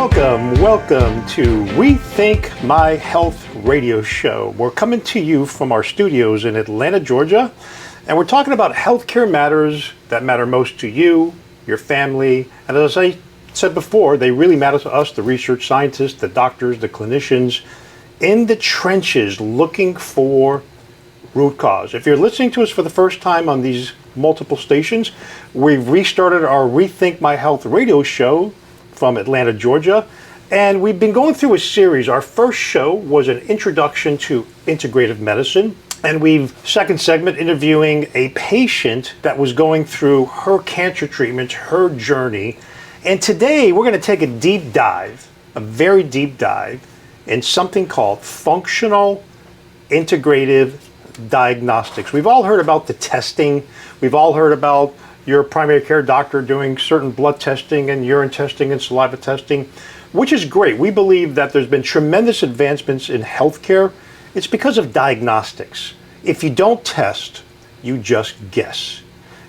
Welcome to Rethink My Health Radio Show. We're coming to you from our studios in Atlanta, Georgia, and we're talking about healthcare matters that matter most to you, your family, and as I said before, they really matter to us, the research scientists, the doctors, the clinicians, in the trenches looking for root cause. If you're listening to us for the first time on these multiple stations, we've restarted our Rethink My Health Radio Show from Atlanta, Georgia, and we've been going through a series. Our first show was an introduction to integrative medicine, and second segment interviewing a patient that was going through her cancer treatment, her journey, and today we're going to take a very deep dive in something called functional integrative diagnostics. We've all heard about the testing. We've all heard about your primary care doctor doing certain blood testing and urine testing and saliva testing, which is great. We believe that there's been tremendous advancements in healthcare. It's because of diagnostics. If you don't test, you just guess.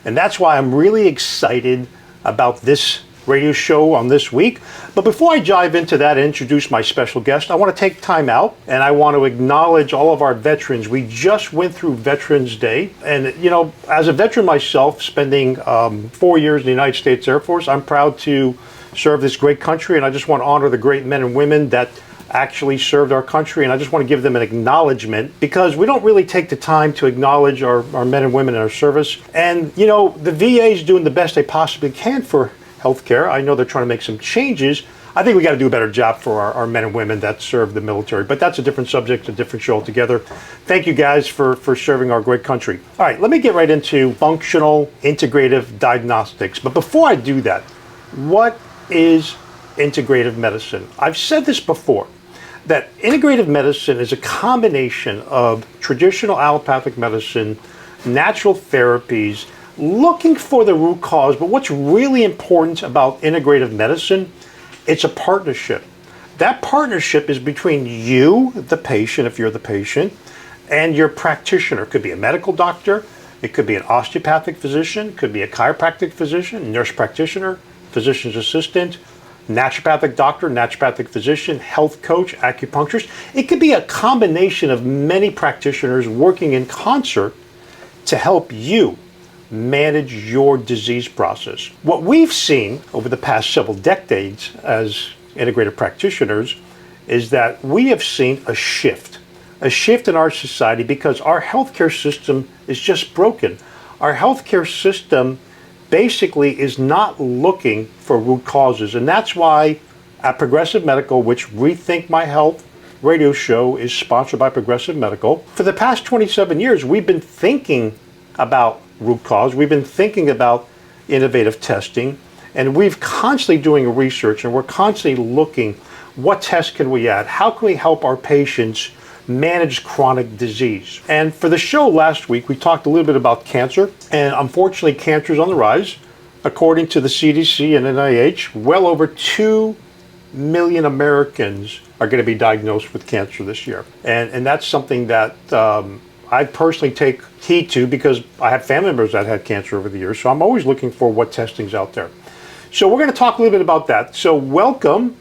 And that's why I'm really excited about this radio show on this week. But before I dive into that and introduce my special guest, I want to take time out and I want to acknowledge all of our veterans. We just went through Veterans Day. And, you know, as a veteran myself, spending 4 years in the United States Air Force, I'm proud to serve this great country. And I just want to honor the great men and women that actually served our country. And I just want to give them an acknowledgement because we don't really take the time to acknowledge our men and women in our service. And, you know, the VA is doing the best they possibly can for healthcare. I know they're trying to make some changes. I think we got to do a better job for our men and women that serve the military, but that's a different subject, a different show altogether. Thank you guys for serving our great country. All right, let me get right into functional integrative diagnostics. But before I do that, what is integrative medicine? I've said this before, that integrative medicine is a combination of traditional allopathic medicine, natural therapies, looking for the root cause. But what's really important about integrative medicine, it's a partnership. That partnership is between you, the patient, if you're the patient, and your practitioner. It could be a medical doctor, it could be an osteopathic physician, it could be a chiropractic physician, nurse practitioner, physician's assistant, naturopathic doctor, naturopathic physician, health coach, acupuncturist. It could be a combination of many practitioners working in concert to help you manage your disease process. What we've seen over the past several decades as integrative practitioners is that we have seen a shift in our society because our healthcare system is just broken. Our healthcare system basically is not looking for root causes, and that's why at Progressive Medical, which Rethink My Health Radio Show is sponsored by Progressive Medical, for the past 27 years we've been thinking about root cause. We've been thinking about innovative testing, and we've constantly doing research, and we're constantly looking, what tests can we add? How can we help our patients manage chronic disease? And for the show last week, we talked a little bit about cancer, and unfortunately, cancer is on the rise. According to the CDC and NIH, well over 2 million Americans are going to be diagnosed with cancer this year. And that's something that I personally take heed to because I have family members that had cancer over the years, so I'm always looking for what testing's out there. So we're going to talk a little bit about that. So welcome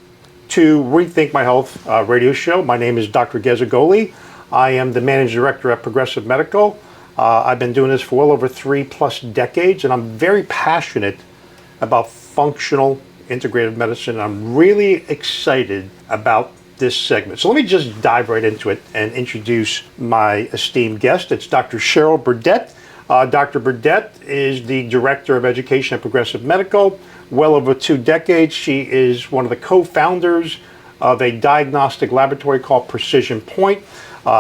to Rethink My Health Radio Show. My name is Dr. Gez Agolli. I am the Managing Director at Progressive Medical. I've been doing this for well over 3+ decades, and I'm very passionate about functional integrative medicine. I'm really excited about this segment. So let me just dive right into it and introduce my esteemed guest. It's Dr. Cheryl Burdette. Dr. Burdette is the Director of Education at Progressive Medical. Well over 2 decades, she is one of the co-founders of a diagnostic laboratory called Precision Point.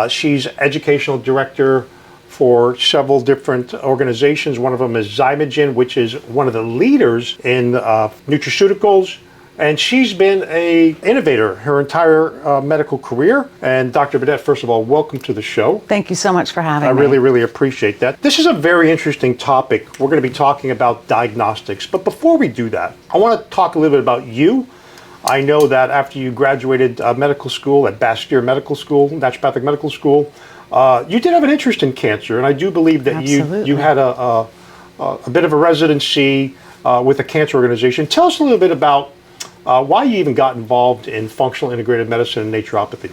She's Educational Director for several different organizations. One of them is Zymogen, which is one of the leaders in nutraceuticals. And she's been an innovator her entire medical career. And Dr. Burdette, first of all, welcome to the show. Thank you so much for having me. I really, really appreciate that. This is a very interesting topic. We're going to be talking about diagnostics. But before we do that, I want to talk a little bit about you. I know that after you graduated medical school at Bastyr Medical School, Naturopathic Medical School, you did have an interest in cancer. And I do believe that you had a bit of a residency with a cancer organization. Tell us a little bit about why you even got involved in functional integrated medicine and naturopathy.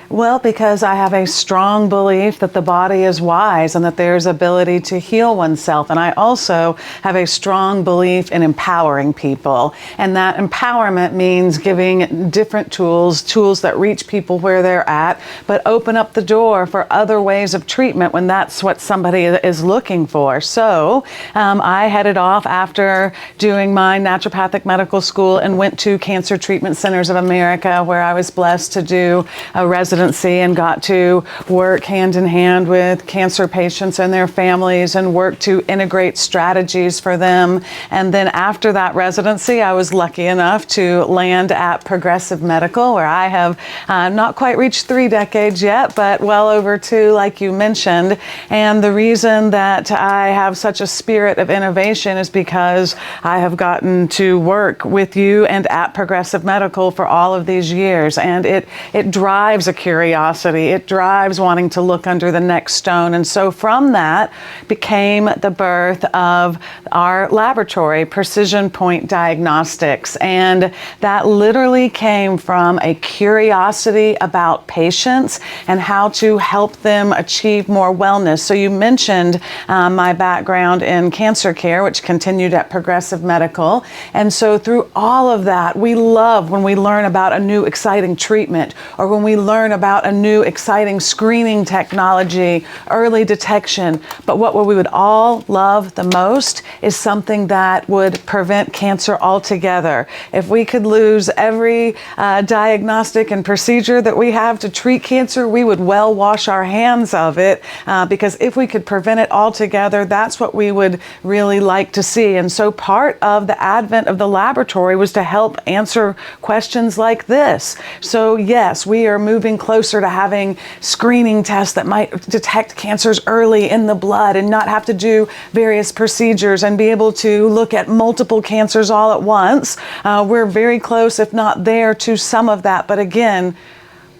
Well, because I have a strong belief that the body is wise and that there's ability to heal oneself. And I also have a strong belief in empowering people. And that empowerment means giving different tools that reach people where they're at, but open up the door for other ways of treatment when that's what somebody is looking for. So I headed off after doing my naturopathic medical school and went to Cancer Treatment Centers of America, where I was blessed to do a residency and got to work hand in hand with cancer patients and their families and work to integrate strategies for them. And then after that residency, I was lucky enough to land at Progressive Medical, where I have not quite reached 3 decades yet, but well over 2, like you mentioned. And the reason that I have such a spirit of innovation is because I have gotten to work with you and at Progressive Medical for all of these years. And it drives a curiosity. It drives wanting to look under the next stone. And so from that became the birth of our laboratory, Precision Point Diagnostics. And that literally came from a curiosity about patients and how to help them achieve more wellness. So you mentioned my background in cancer care, which continued at Progressive Medical. And so through all of that, we love when we learn about a new exciting treatment, or when we learn about a new exciting screening technology, early detection. But what we would all love the most is something that would prevent cancer altogether. If we could lose every diagnostic and procedure that we have to treat cancer, we would well wash our hands of it, because if we could prevent it altogether, that's what we would really like to see. And so part of the advent of the laboratory was to help answer questions like this. So yes, we are moving closer to having screening tests that might detect cancers early in the blood and not have to do various procedures and be able to look at multiple cancers all at once. We're very close, if not there, to some of that. But again,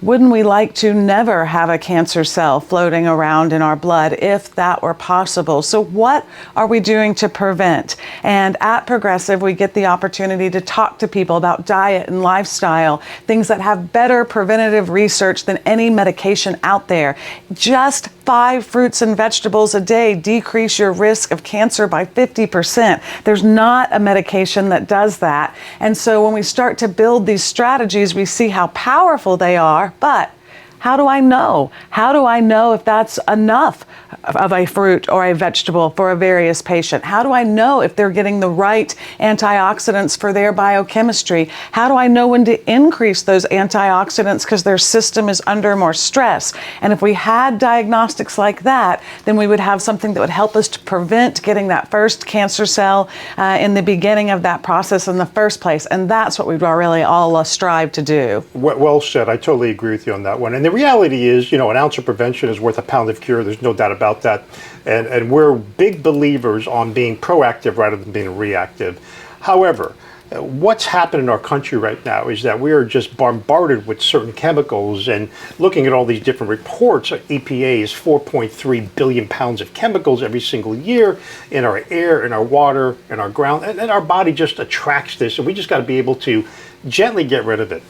wouldn't we like to never have a cancer cell floating around in our blood if that were possible? So what are we doing to prevent? And at Progressive, we get the opportunity to talk to people about diet and lifestyle, things that have better preventative research than any medication out there. Just 5 fruits and vegetables a day decrease your risk of cancer by 50%. There's not a medication that does that. And so when we start to build these strategies, we see how powerful they are. But how do I know? How do I know if that's enough of a fruit or a vegetable for a various patient? How do I know if they're getting the right antioxidants for their biochemistry? How do I know when to increase those antioxidants because their system is under more stress? And if we had diagnostics like that, then we would have something that would help us to prevent getting that first cancer cell in the beginning of that process in the first place. And that's what we'd really all strive to do. Well said. I totally agree with you on that one. And the reality is, an ounce of prevention is worth a pound of cure. There's no doubt about that. And we're big believers on being proactive rather than being reactive. However, what's happened in our country right now is that we are just bombarded with certain chemicals, and looking at all these different reports, EPA is 4.3 billion pounds of chemicals every single year in our air, in our water, in our ground, and our body just attracts this, and we just got to be able to gently get rid of it.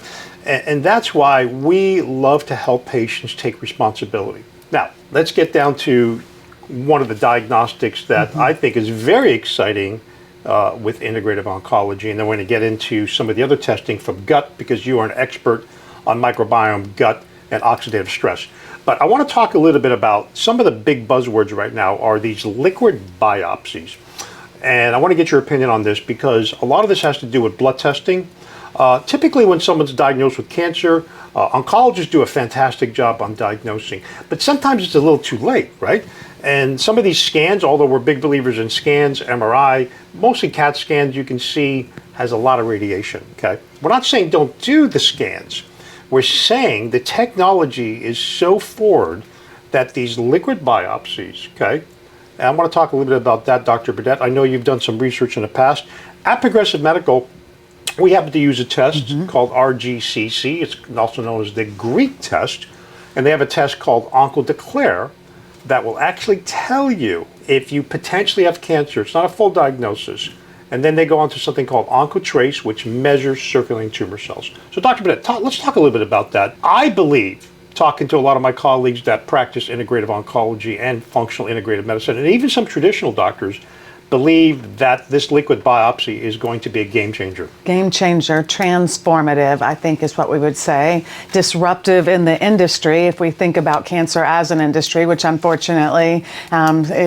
And that's why we love to help patients take responsibility. Now, let's get down to one of the diagnostics that I think is very exciting with integrative oncology. And then we're going to get into some of the other testing from gut, because you are an expert on microbiome, gut, and oxidative stress. But I want to talk a little bit about some of the big buzzwords right now are these liquid biopsies. And I want to get your opinion on this, because a lot of this has to do with blood testing. Typically when someone's diagnosed with cancer, oncologists do a fantastic job on diagnosing, but sometimes it's a little too late, right? And some of these scans, although we're big believers in scans, MRI, mostly CAT scans, you can see has a lot of radiation, okay? We're not saying don't do the scans. We're saying the technology is so forward that these liquid biopsies, okay? And I want to talk a little bit about that, Dr. Burdette. I know you've done some research in the past. At Progressive Medical, we happen to use a test called RGCC. It's also known as the Greek test. And they have a test called OncoDeclare that will actually tell you if you potentially have cancer. It's not a full diagnosis. And then they go on to something called OncoTrace, which measures circulating tumor cells. So Dr. Burdette, let's talk a little bit about that. I believe, talking to a lot of my colleagues that practice integrative oncology and functional integrative medicine, and even some traditional doctors, believe that this liquid biopsy is going to be a game changer. Game changer, transformative, I think is what we would say. Disruptive in the industry, if we think about cancer as an industry, which unfortunately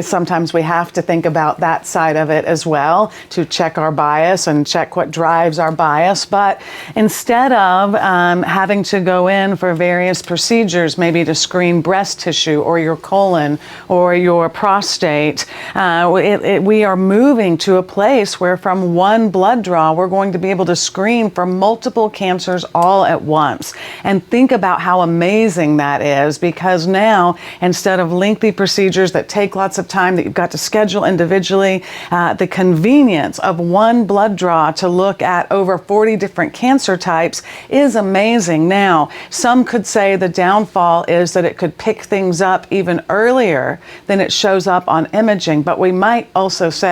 sometimes we have to think about that side of it as well to check our bias and check what drives our bias. But instead of having to go in for various procedures, maybe to screen breast tissue or your colon or your prostate, we are moving to a place where from one blood draw, we're going to be able to screen for multiple cancers all at once. And think about how amazing that is, because now, instead of lengthy procedures that take lots of time that you've got to schedule individually, the convenience of one blood draw to look at over 40 different cancer types is amazing. Now, some could say the downfall is that it could pick things up even earlier than it shows up on imaging, but we might also say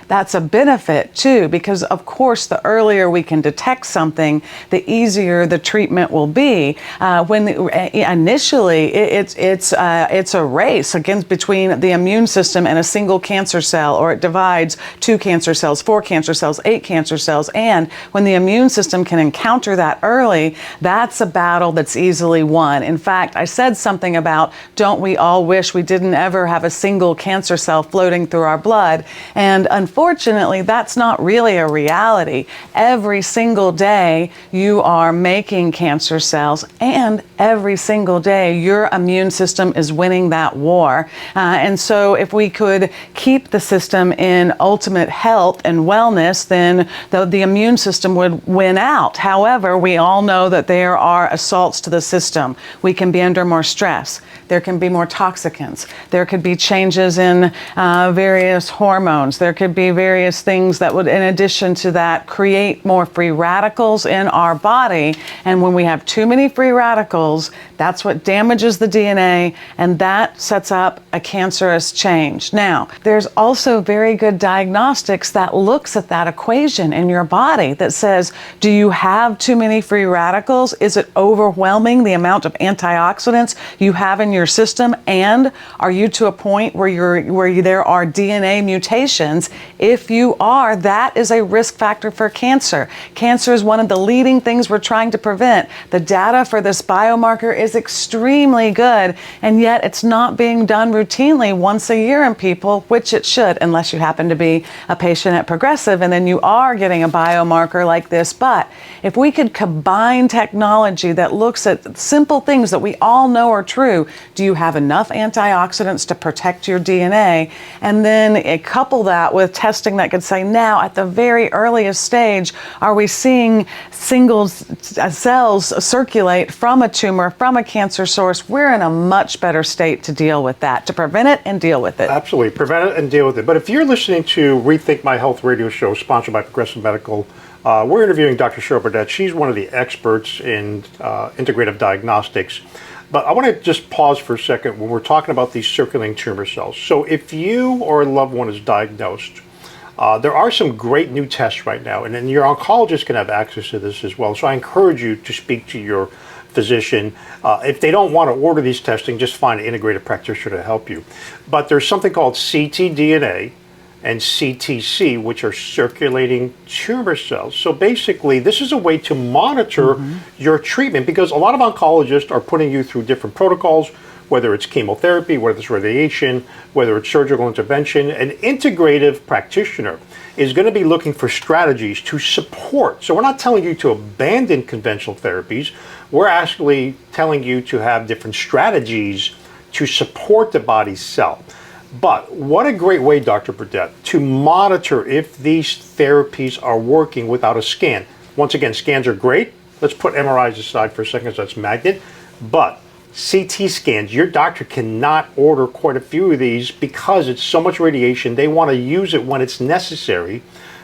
that's a benefit too, because of course the earlier we can detect something, the easier the treatment will be. Initially it's a race between the immune system and a single cancer cell, or it divides 2 cancer cells, 4 cancer cells, 8 cancer cells, and when the immune system can encounter that early, that's a battle that's easily won. In fact, I said something about, don't we all wish we didn't ever have a single cancer cell floating through our blood? And unfortunately, that's not really a reality. Every single day, you are making cancer cells, and every single day, your immune system is winning that war. And so if we could keep the system in ultimate health and wellness, then the immune system would win out. However, we all know that there are assaults to the system. We can be under more stress. There can be more toxicants. There could be changes in various hormones. There could be various things that would, in addition to that, create more free radicals in our body. And when we have too many free radicals, that's what damages the DNA, and that sets up a cancerous change. Now, there's also very good diagnostics that looks at that equation in your body that says, do you have too many free radicals? Is it overwhelming the amount of antioxidants you have in your system? And are you to a point where there are DNA mutations? If you are, that is a risk factor for cancer. Cancer is one of the leading things we're trying to prevent. The data for this biomarker is extremely good, and yet it's not being done routinely once a year in people, which it should, unless you happen to be a patient at Progressive and then you are getting a biomarker like this. But if we could combine technology that looks at simple things that we all know are true, do you have enough antioxidants to protect your DNA? And then couple that with testing that could say, now at the very earliest stage, are we seeing single cells circulate from a tumor, from a cancer source? We're in a much better state to deal with that, to prevent it and deal with it. Absolutely, prevent it and deal with it. But if you're listening to Rethink My Health Radio show, sponsored by Progressive Medical, we're interviewing Dr. Cheryl Burdette. She's one of the experts in integrative diagnostics. But I want to just pause for a second when we're talking about these circulating tumor cells. So if you or a loved one is diagnosed, there are some great new tests right now, and then your oncologist can have access to this as well. So I encourage you to speak to your physician. If they don't want to order these testing, just find an integrative practitioner to help you. But there's something called ctDNA and CTC, which are circulating tumor cells. So basically, this is a way to monitor your treatment, because a lot of oncologists are putting you through different protocols, whether it's chemotherapy, whether it's radiation, whether it's surgical intervention. An integrative practitioner is going to be looking for strategies to support. So we're not telling you to abandon conventional therapies. We're actually telling you to have different strategies to support the body's cell. But what a great way, Dr. Burdette, to monitor if these therapies are working without a scan. Once again, scans are great. Let's put MRIs aside for a second, so that's magnet. But CT scans, your doctor cannot order quite a few of these because it's so much radiation. They want to use it when it's necessary.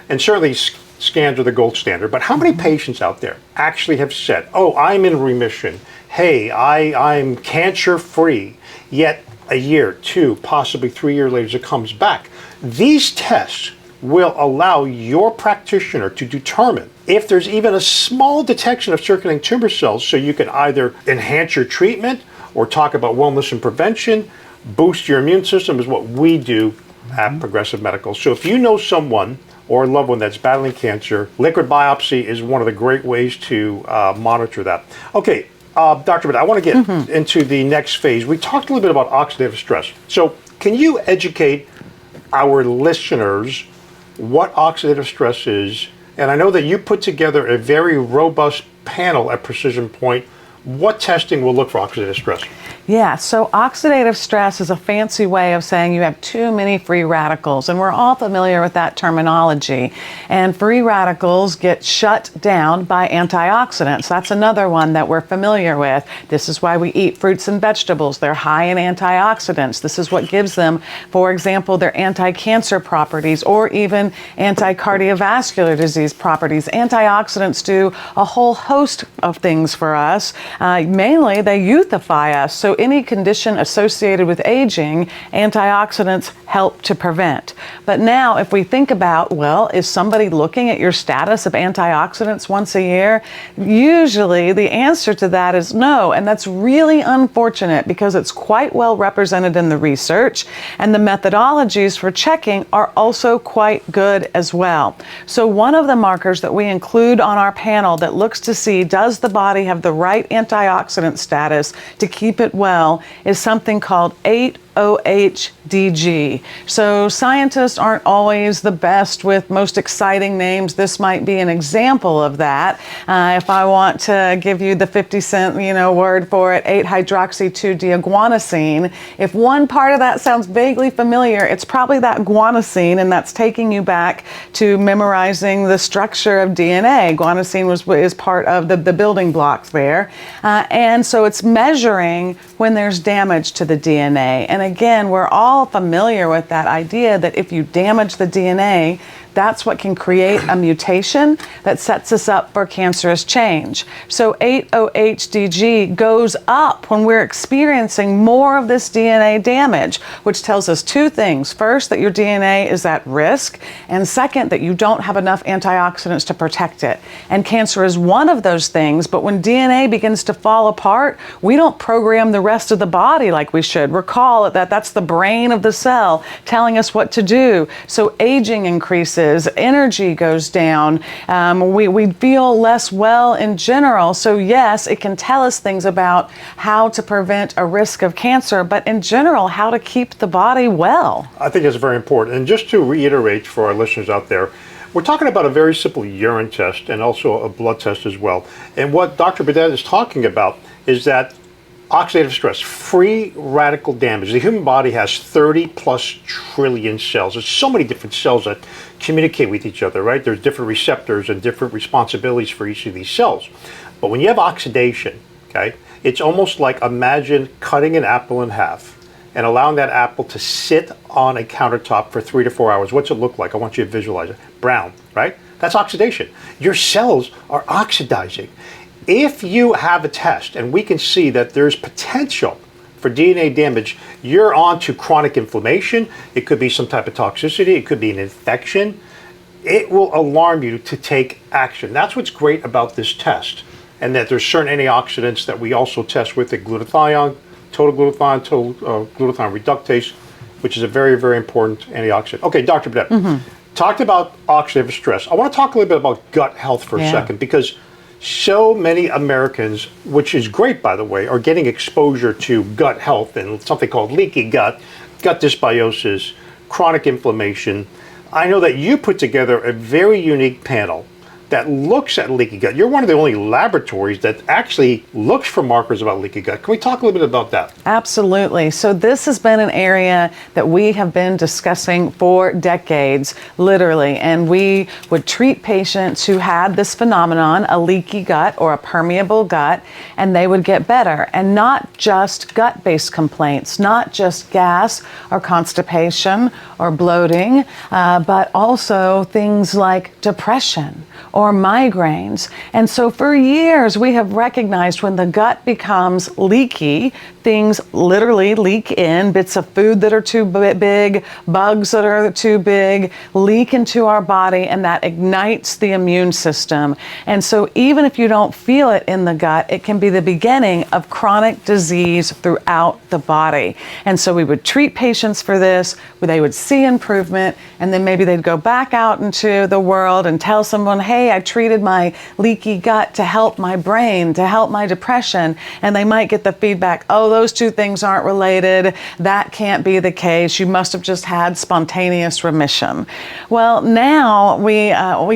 And certainly scans are the gold standard. But how many patients out there actually have said, oh, I'm in remission. Hey, I'm cancer-free. Yet a year, 2, possibly 3 years later, it comes back. These tests will allow your practitioner to determine if there's even a small detection of circulating tumor cells, so you can either enhance your treatment or talk about wellness and prevention. Boost your immune system is what we do at Progressive Medical. So if you know someone or a loved one that's battling cancer, liquid biopsy is one of the great ways to monitor that. Okay, Dr. Burdette, I want to get into the next phase. We talked a little bit about oxidative stress. So can you educate our listeners what oxidative stress is? And I know that you put together a very robust panel at Precision Point. What testing will look for oxidative stress? Yeah, so oxidative stress is a fancy way of saying you have too many free radicals, and we're all familiar with that terminology. And free radicals get shut down by antioxidants. That's another one that we're familiar with. This is why we eat fruits and vegetables. They're high in antioxidants. This is what gives them, for example, their anti-cancer properties or even anti-cardiovascular disease properties. Antioxidants do a whole host of things for us. Mainly, they youthify us. So any condition associated with aging, antioxidants help to prevent. But now, if we think about, well, is somebody looking at your status of antioxidants once a year? Usually, the answer to that is no, and that's really unfortunate because it's quite well represented in the research, and the methodologies for checking are also quite good as well. So one of the markers that we include on our panel that looks to see does the body have the right antioxidant status to keep it well is something called 8-OH-DG. So scientists aren't always the best with most exciting names. This might be an example of that. If I want to give you the 50-cent, word for it, 8-hydroxy-2-deoguanosine. If one part of that sounds vaguely familiar, it's probably that guanosine, and that's taking you back to memorizing the structure of DNA. Guanosine is part of the building blocks there. And so it's measuring when there's damage to the DNA. And again, we're all familiar with that idea that if you damage the DNA, that's what can create a mutation that sets us up for cancerous change. So 8-OH-DG goes up when we're experiencing more of this DNA damage, which tells us two things. First, that your DNA is at risk, and second, that you don't have enough antioxidants to protect it. And cancer is one of those things, but when DNA begins to fall apart, we don't program the rest of the body like we should. Recall that that's the brain of the cell telling us what to do. So aging increases. Energy goes down, we feel less well in general. So yes, it can tell us things about how to prevent a risk of cancer, but in general, how to keep the body well. I think it's very important. And just to reiterate for our listeners out there, we're talking about a very simple urine test and also a blood test as well. And what Dr. Burdette is talking about is that oxidative stress, free radical damage. The human body has 30 plus trillion cells. There's so many different cells that communicate with each other, right? There's different receptors and different responsibilities for each of these cells. But when you have oxidation, okay, it's almost like imagine cutting an apple in half and allowing that apple to sit on a countertop for 3 to 4 hours. What's it look like? I want you to visualize it. Brown, right? That's oxidation. Your cells are oxidizing. If you have a test and we can see that there's potential for DNA damage, you're on to chronic inflammation. It could be some type of toxicity. It could be an infection. It will alarm you to take action. That's what's great about this test. And that there's certain antioxidants that we also test with, the glutathione, total glutathione reductase, which is a very, very important antioxidant. Okay, Dr. Burdette, talked about oxidative stress. I want to talk a little bit about gut health for a second, because so many Americans, which is great, by the way, are getting exposure to gut health and something called leaky gut, gut dysbiosis, chronic inflammation. I know that you put together a very unique panel that looks at leaky gut. You're one of the only laboratories that actually looks for markers about leaky gut. Can we talk a little bit about that? Absolutely. So this has been an area that we have been discussing for decades, literally, and we would treat patients who had this phenomenon, a leaky gut or a permeable gut, and they would get better. And not just gut-based complaints, not just gas or constipation or bloating, but also things like depression or migraines. And so for years, we have recognized when the gut becomes leaky, things literally leak in, bits of food that are too big, bugs that are too big, leak into our body, and that ignites the immune system. And so even if you don't feel it in the gut, it can be the beginning of chronic disease throughout the body. And so we would treat patients for this, where they would see improvement, and then maybe they'd go back out into the world and tell someone, hey, I treated my leaky gut to help my brain, to help my depression, and they might get the feedback, oh, those two things aren't related, that can't be the case, you must have just had spontaneous remission. Well, now we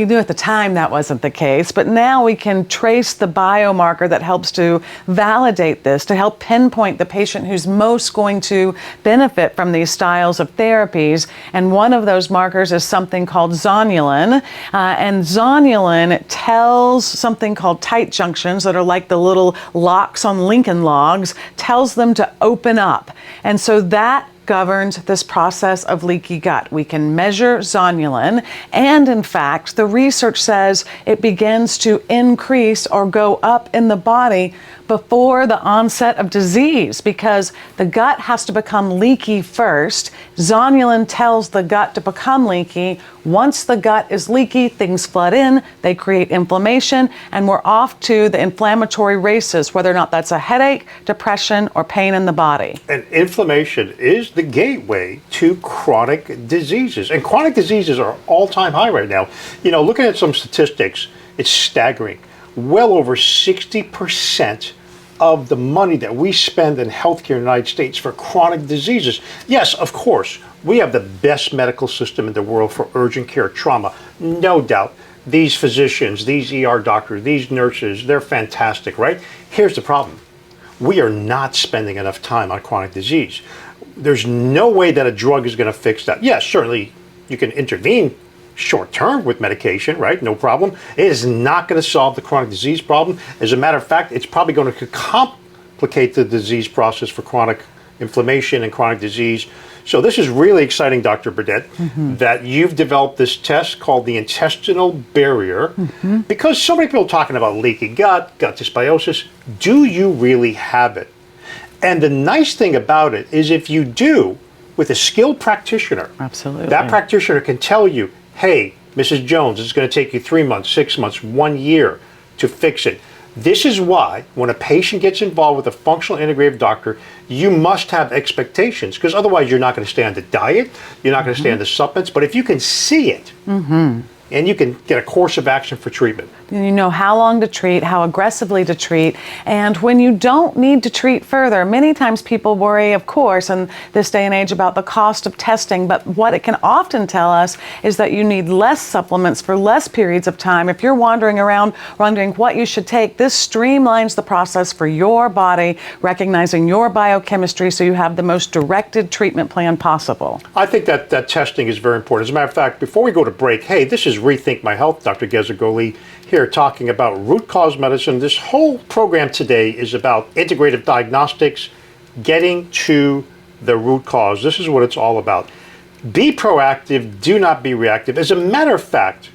knew at the time that wasn't the case, but now we can trace the biomarker that helps to validate this, to help pinpoint the patient who's most going to benefit from these styles of therapies. And one of those markers is something called zonulin. And zonulin tells something called tight junctions that are like the little locks on Lincoln logs, tells them to open up. And so that governs this process of leaky gut. We can measure zonulin, and in fact, the research says it begins to increase or go up in the body before the onset of disease, because the gut has to become leaky first. Zonulin tells the gut to become leaky. Once the gut is leaky, things flood in, they create inflammation, and we're off to the inflammatory races, whether or not that's a headache, depression, or pain in the body. And inflammation is the gateway to chronic diseases. And chronic diseases are all-time high right now. You know, looking at some statistics, it's staggering. Well over 60% of the money that we spend in healthcare in the United States for chronic diseases. Yes, of course, we have the best medical system in the world for urgent care trauma. No doubt. These physicians, these ER doctors, these nurses, they're fantastic, right? Here's the problem. We are not spending enough time on chronic disease. There's no way that a drug is going to fix that. Yes, certainly you can intervene short term with medication, right? No problem. It is not going to solve the chronic disease problem. As a matter of fact, it's probably going to complicate the disease process for chronic inflammation and chronic disease. So this is really exciting, Dr. Burdette, that you've developed this test called the intestinal barrier, because so many people are talking about leaky gut, gut dysbiosis. Do you really have it? And the nice thing about it is if you do, with a skilled practitioner, absolutely, that practitioner can tell you, hey, Mrs. Jones, it's going to take you 3 months, 6 months, 1 year to fix it. This is why when a patient gets involved with a functional integrative doctor, you must have expectations, because otherwise you're not going to stay on the diet, you're not going to stay on the supplements. But if you can see it, and you can get a course of action for treatment. You know how long to treat, how aggressively to treat, and when you don't need to treat further. Many times people worry, of course, in this day and age about the cost of testing, but what it can often tell us is that you need less supplements for less periods of time. If you're wandering around wondering what you should take, this streamlines the process for your body, recognizing your biochemistry so you have the most directed treatment plan possible. I think that testing is very important. As a matter of fact, before we go to break, hey, this is Rethink My Health. Dr. Gez Agolli here talking about root cause medicine. This whole program today is about integrative diagnostics, getting to the root cause. This is what it's all about. Be proactive, do not be reactive. As a matter of fact,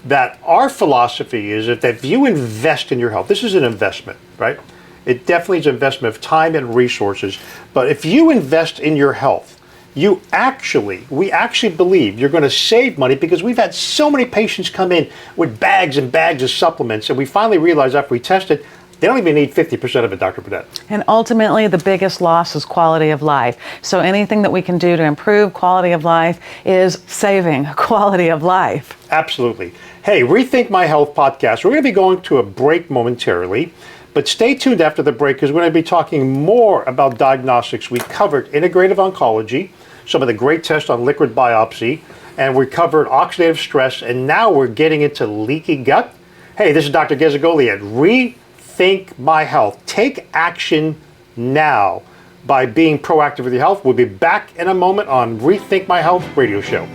that our philosophy is that if you invest in your health, this is an investment, right? It definitely is an investment of time and resources. But if you invest in your health, we actually believe you're going to save money, because we've had so many patients come in with bags and bags of supplements, and we finally realized after we tested, they don't even need 50% of it, Dr. Burdette. And ultimately, the biggest loss is quality of life. So anything that we can do to improve quality of life is saving quality of life. Absolutely. Hey, Rethink My Health podcast. We're going to be going to a break momentarily, but stay tuned after the break, because we're going to be talking more about diagnostics. We covered integrative oncology, some of the great tests on liquid biopsy, and we covered oxidative stress, and now we're getting into leaky gut. Hey, this is Dr. Gez Agolli at Rethink My Health. Take action now by being proactive with your health. We'll be back in a moment on Rethink My Health Radio Show.